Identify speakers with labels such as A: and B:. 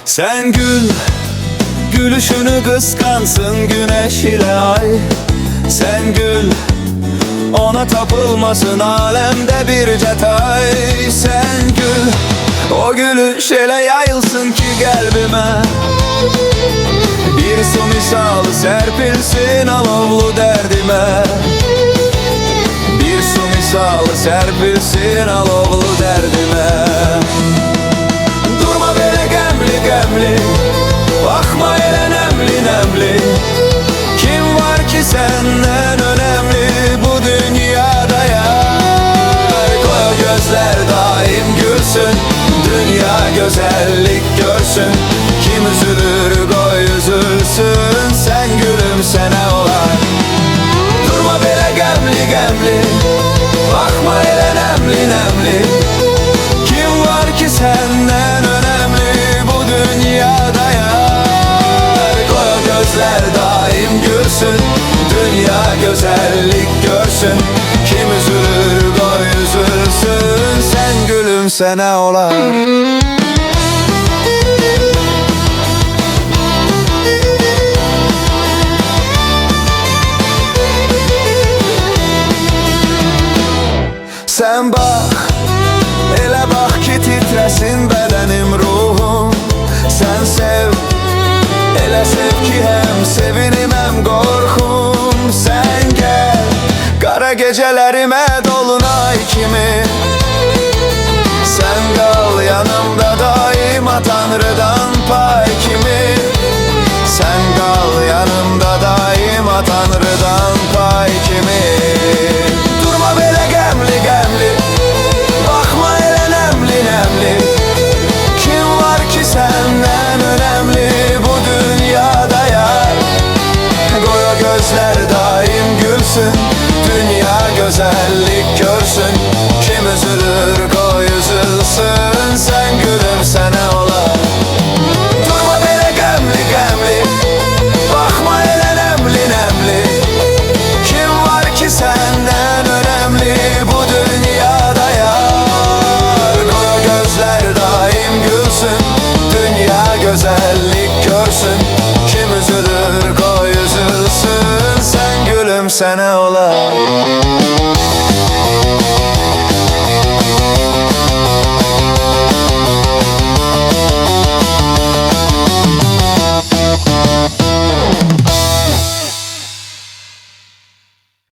A: Sen gül, gülüşünü kıskansın güneş ile ay. Sen gül, ona tapılmasın alemde bir detay. Sen gül, o gülüş ele yayılsın ki kalbime. Bir su misali serpilsin alovlu derdime. Bir su misali serpilsin alovlu derdime. Durma böyle gemli gemli, bakma ele nemli nemli. Kim var ki senden önemli bu dünyada yar? Koy o gözler daim gülsün, dünya güzellik görsün. Kim üzülür koy üzülsün, sen gülümsene olar. Durma böyle gemli gemli, bakma ele nemli nemli. Kim var ki senden önemli bu dünyada yar? Koy o gözler daim gülsün, dünya güzellik görsün. Kim üzülür koy üzülsün, sen gülümsene olar. Sen bak, ele bak ki titresin bedenim ruhum. Sen sev, ele sev ki hem sevinim hem korkum. Sen gel, kara gecelerime dolunay kimi. Sen kal yanımda daima Tanrı'dan pay kimi. Sen kal yanımda daima Tanrı'dan pay kimi. Durma böyle gemli gemli, bakma ele nemli nemli. Kim var ki senden önemli bu dünyada yar? Koy o gözler daim gülsün, dünya güzellik görsün.